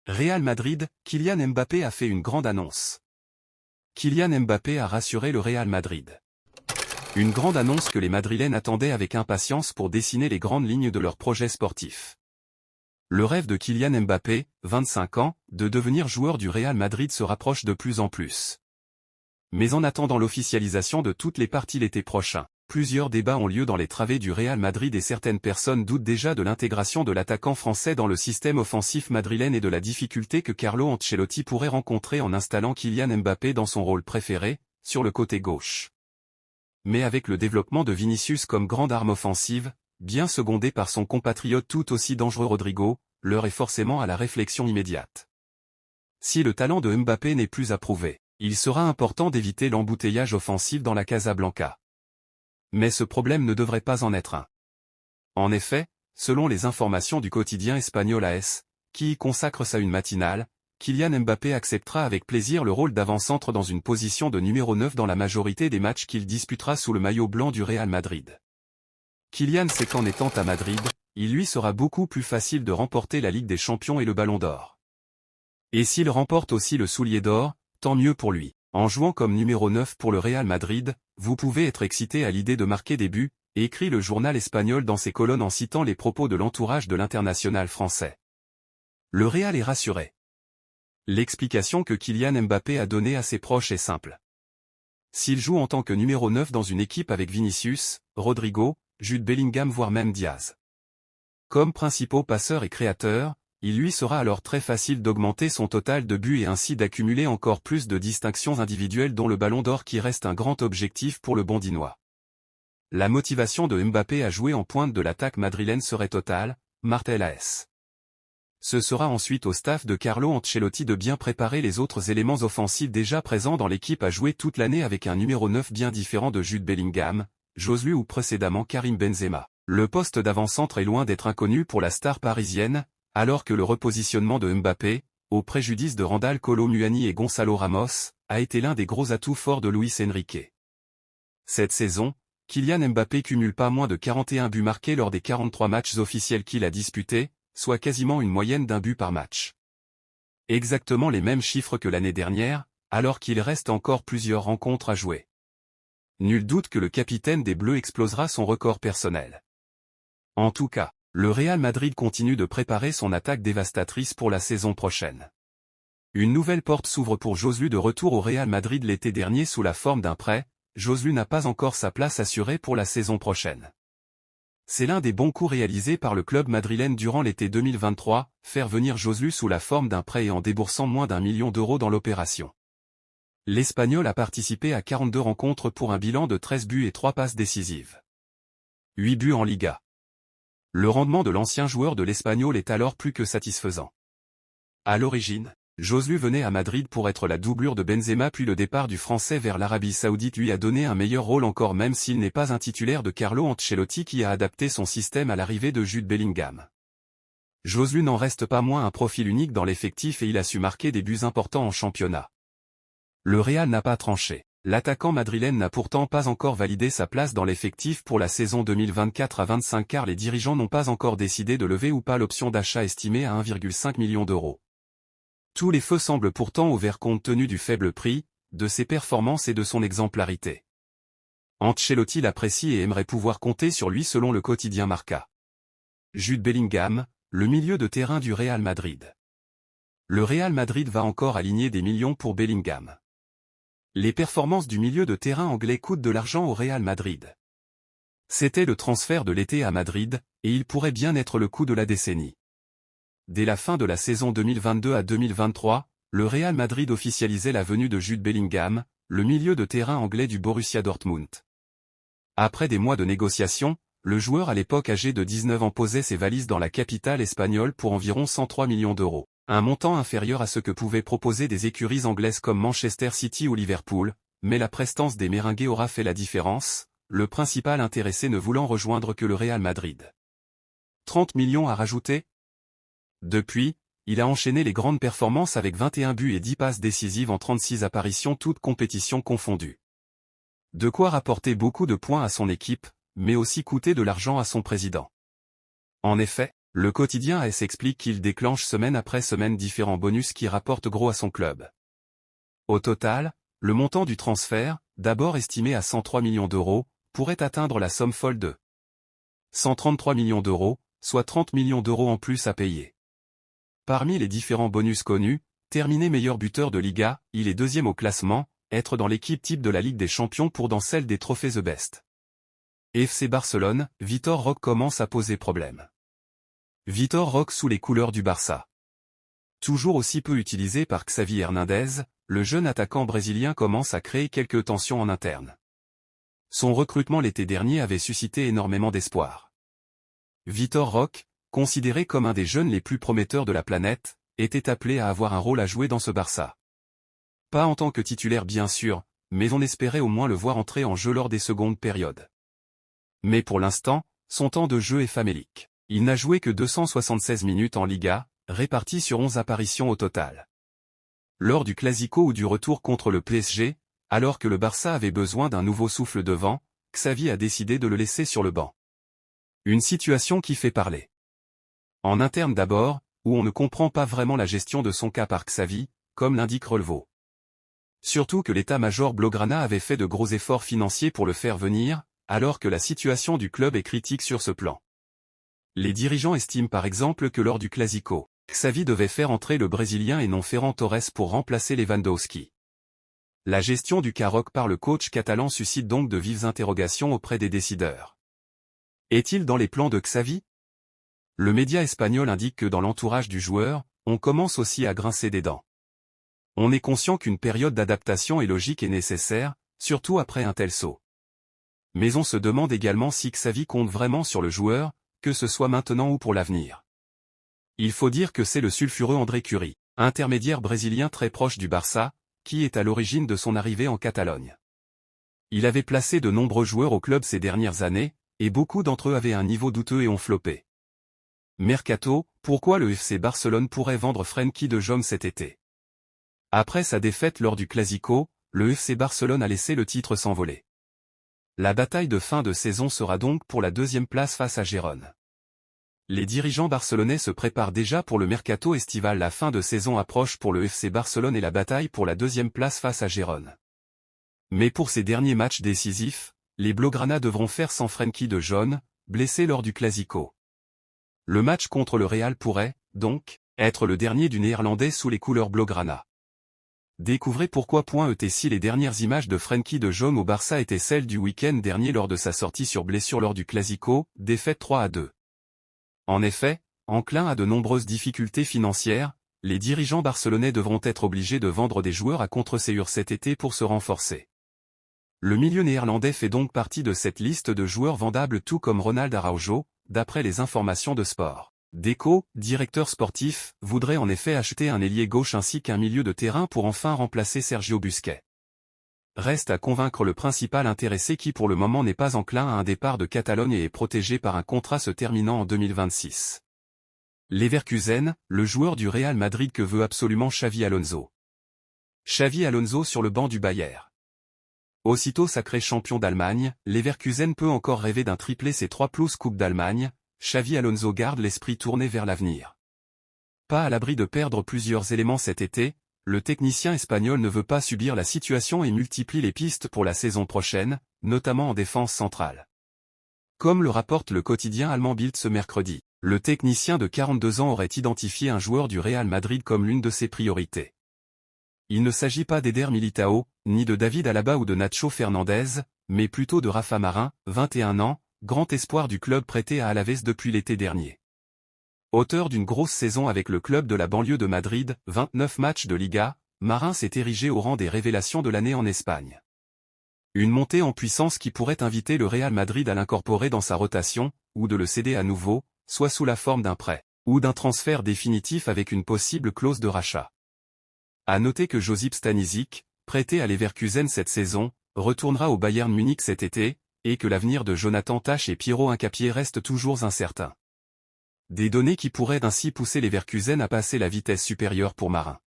Real Madrid, Kylian Mbappé a fait une grande annonce. Kylian Mbappé a rassuré le Real Madrid. Une grande annonce que les Madrilènes attendaient avec impatience pour dessiner les grandes lignes de leur projet sportif. Le rêve de Kylian Mbappé, 25 ans, de devenir joueur du Real Madrid se rapproche de plus en plus. Mais en attendant l'officialisation de toutes les parties l'été prochain, plusieurs débats ont lieu dans les travées du Real Madrid et certaines personnes doutent déjà de l'intégration de l'attaquant français dans le système offensif madrilène et de la difficulté que Carlo Ancelotti pourrait rencontrer en installant Kylian Mbappé dans son rôle préféré, sur le côté gauche. Mais avec le développement de Vinicius comme grande arme offensive, bien secondé par son compatriote tout aussi dangereux Rodrigo, l'heure est forcément à la réflexion immédiate. Si le talent de Mbappé n'est plus à prouver, il sera important d'éviter l'embouteillage offensif dans la Casablanca. Mais ce problème ne devrait pas en être un. En effet, selon les informations du quotidien espagnol AS, qui y consacre sa une matinale, Kylian Mbappé acceptera avec plaisir le rôle d'avant-centre dans une position de numéro 9 dans la majorité des matchs qu'il disputera sous le maillot blanc du Real Madrid. Kylian sait qu'en étant à Madrid, il lui sera beaucoup plus facile de remporter la Ligue des Champions et le Ballon d'Or. Et s'il remporte aussi le Soulier d'Or, tant mieux pour lui. En jouant comme numéro 9 pour le Real Madrid, vous pouvez être excité à l'idée de marquer des buts, écrit le journal espagnol dans ses colonnes en citant les propos de l'entourage de l'international français. Le Real est rassuré. L'explication que Kylian Mbappé a donnée à ses proches est simple. S'il joue en tant que numéro 9 dans une équipe avec Vinicius, Rodrigo, Jude Bellingham voire même Diaz. Comme principaux passeurs et créateurs, il lui sera alors très facile d'augmenter son total de buts et ainsi d'accumuler encore plus de distinctions individuelles dont le Ballon d'Or qui reste un grand objectif pour le Bondinois. La motivation de Mbappé à jouer en pointe de l'attaque madrilène serait totale, martèle AS. Ce sera ensuite au staff de Carlo Ancelotti de bien préparer les autres éléments offensifs déjà présents dans l'équipe à jouer toute l'année avec un numéro 9 bien différent de Jude Bellingham, Joselu ou précédemment Karim Benzema. Le poste d'avant-centre est loin d'être inconnu pour la star parisienne, alors que le repositionnement de Mbappé, au préjudice de Randal Kolo Muani et Gonzalo Ramos, a été l'un des gros atouts forts de Luis Enrique. Cette saison, Kylian Mbappé cumule pas moins de 41 buts marqués lors des 43 matchs officiels qu'il a disputés, soit quasiment une moyenne d'un but par match. Exactement les mêmes chiffres que l'année dernière, alors qu'il reste encore plusieurs rencontres à jouer. Nul doute que le capitaine des Bleus explosera son record personnel. En tout cas, le Real Madrid continue de préparer son attaque dévastatrice pour la saison prochaine. Une nouvelle porte s'ouvre pour Joselu de retour au Real Madrid l'été dernier sous la forme d'un prêt. Joselu n'a pas encore sa place assurée pour la saison prochaine. C'est l'un des bons coups réalisés par le club madrilène durant l'été 2023, faire venir Joselu sous la forme d'un prêt et en déboursant moins d'1 million d'euros dans l'opération. L'Espagnol a participé à 42 rencontres pour un bilan de 13 buts et 3 passes décisives. 8 buts en Liga. Le rendement de l'ancien joueur de l'Espagnol est alors plus que satisfaisant. À l'origine, Joselu venait à Madrid pour être la doublure de Benzema puis le départ du Français vers l'Arabie Saoudite lui a donné un meilleur rôle encore même s'il n'est pas un titulaire de Carlo Ancelotti qui a adapté son système à l'arrivée de Jude Bellingham. Joselu n'en reste pas moins un profil unique dans l'effectif et il a su marquer des buts importants en championnat. Le Real n'a pas tranché. L'attaquant madrilène n'a pourtant pas encore validé sa place dans l'effectif pour la saison 2024 à 25 car les dirigeants n'ont pas encore décidé de lever ou pas l'option d'achat estimée à 1,5 million d'euros. Tous les feux semblent pourtant ouverts compte tenu du faible prix, de ses performances et de son exemplarité. Ancelotti l'apprécie et aimerait pouvoir compter sur lui selon le quotidien Marca. Jude Bellingham, le milieu de terrain du Real Madrid. Le Real Madrid va encore aligner des millions pour Bellingham. Les performances du milieu de terrain anglais coûtent de l'argent au Real Madrid. C'était le transfert de l'été à Madrid, et il pourrait bien être le coup de la décennie. Dès la fin de la saison 2022 à 2023, le Real Madrid officialisait la venue de Jude Bellingham, le milieu de terrain anglais du Borussia Dortmund. Après des mois de négociations, le joueur à l'époque âgé de 19 ans posait ses valises dans la capitale espagnole pour environ 103 millions d'euros. Un montant inférieur à ce que pouvaient proposer des écuries anglaises comme Manchester City ou Liverpool, mais la prestance des Merengues aura fait la différence, le principal intéressé ne voulant rejoindre que le Real Madrid. 30 millions à rajouter ? Depuis, il a enchaîné les grandes performances avec 21 buts et 10 passes décisives en 36 apparitions toutes compétitions confondues. De quoi rapporter beaucoup de points à son équipe, mais aussi coûter de l'argent à son président. En effet, Le quotidien AS explique qu'il déclenche semaine après semaine différents bonus qui rapportent gros à son club. Au total, le montant du transfert, d'abord estimé à 103 millions d'euros, pourrait atteindre la somme folle de 133 millions d'euros, soit 30 millions d'euros en plus à payer. Parmi les différents bonus connus, terminer meilleur buteur de Liga, il est deuxième au classement, être dans l'équipe type de la Ligue des Champions pour dans celle des trophées The Best. FC Barcelone, Vitor Roque commence à poser problème. Vitor Roque sous les couleurs du Barça. Toujours aussi peu utilisé par Xavi Hernandez, le jeune attaquant brésilien commence à créer quelques tensions en interne. Son recrutement l'été dernier avait suscité énormément d'espoir. Vitor Roque, considéré comme un des jeunes les plus prometteurs de la planète, était appelé à avoir un rôle à jouer dans ce Barça. Pas en tant que titulaire bien sûr, mais on espérait au moins le voir entrer en jeu lors des secondes périodes. Mais pour l'instant, son temps de jeu est famélique. Il n'a joué que 276 minutes en Liga, réparties sur 11 apparitions au total. Lors du Clasico ou du retour contre le PSG, alors que le Barça avait besoin d'un nouveau souffle devant, Xavi a décidé de le laisser sur le banc. Une situation qui fait parler. En interne d'abord, où on ne comprend pas vraiment la gestion de son cas par Xavi, comme l'indique Relevo. Surtout que l'état-major Blaugrana avait fait de gros efforts financiers pour le faire venir, alors que la situation du club est critique sur ce plan. Les dirigeants estiment par exemple que lors du Clasico, Xavi devait faire entrer le Brésilien et non Ferran Torres pour remplacer Lewandowski. La gestion du cas Roque par le coach catalan suscite donc de vives interrogations auprès des décideurs. Est-il dans les plans de Xavi? Le média espagnol indique que dans l'entourage du joueur, on commence aussi à grincer des dents. On est conscient qu'une période d'adaptation est logique et nécessaire, surtout après un tel saut. Mais on se demande également si Xavi compte vraiment sur le joueur, que ce soit maintenant ou pour l'avenir. Il faut dire que c'est le sulfureux André Curie, intermédiaire brésilien très proche du Barça, qui est à l'origine de son arrivée en Catalogne. Il avait placé de nombreux joueurs au club ces dernières années, et beaucoup d'entre eux avaient un niveau douteux et ont floppé. Mercato, pourquoi le FC Barcelone pourrait vendre Frenkie de Jong cet été? Après sa défaite lors du Clasico, le FC Barcelone a laissé le titre s'envoler. La bataille de fin de saison sera donc pour la deuxième place face à Gérone. Les dirigeants barcelonais se préparent déjà pour le mercato estival. La fin de saison approche pour le FC Barcelone et la bataille pour la deuxième place face à Gérone. Mais pour ces derniers matchs décisifs, les Blaugrana devront faire sans Frenkie de Jong, blessé lors du Clasico. Le match contre le Real pourrait, donc, être le dernier du Néerlandais sous les couleurs Blaugrana. Découvrez pourquoi. Si les dernières images de Frenkie de Jong au Barça étaient celles du week-end dernier lors de sa sortie sur blessure lors du Clasico, défaite 3-2. En effet, enclin à de nombreuses difficultés financières, les dirigeants barcelonais devront être obligés de vendre des joueurs à contre-ségur cet été pour se renforcer. Le milieu néerlandais fait donc partie de cette liste de joueurs vendables tout comme Ronald Araujo, d'après les informations de Sport. Deco, directeur sportif, voudrait en effet acheter un ailier gauche ainsi qu'un milieu de terrain pour enfin remplacer Sergio Busquets. Reste à convaincre le principal intéressé qui pour le moment n'est pas enclin à un départ de Catalogne et est protégé par un contrat se terminant en 2026. Leverkusen, le joueur du Real Madrid que veut absolument Xavi Alonso. Xavi Alonso sur le banc du Bayern. Aussitôt sacré champion d'Allemagne, Leverkusen peut encore rêver d'un triplé C3+ Coupe d'Allemagne. Xavi Alonso garde l'esprit tourné vers l'avenir. Pas à l'abri de perdre plusieurs éléments cet été, le technicien espagnol ne veut pas subir la situation et multiplie les pistes pour la saison prochaine, notamment en défense centrale. Comme le rapporte le quotidien allemand Bild ce mercredi, le technicien de 42 ans aurait identifié un joueur du Real Madrid comme l'une de ses priorités. Il ne s'agit pas d'Eder Militao, ni de David Alaba ou de Nacho Fernandez, mais plutôt de Rafa Marin, 21 ans, grand espoir du club prêté à Alaves depuis l'été dernier. Auteur d'une grosse saison avec le club de la banlieue de Madrid, 29 matchs de Liga, Marin s'est érigé au rang des révélations de l'année en Espagne. Une montée en puissance qui pourrait inviter le Real Madrid à l'incorporer dans sa rotation, ou de le céder à nouveau, soit sous la forme d'un prêt, ou d'un transfert définitif avec une possible clause de rachat. À noter que Josip Stanisic, prêté à Leverkusen cette saison, retournera au Bayern Munich cet été, et que l'avenir de Jonathan Tah et Piero Hincapié reste toujours incertain. Des données qui pourraient ainsi pousser Leverkusen à passer la vitesse supérieure pour Marin.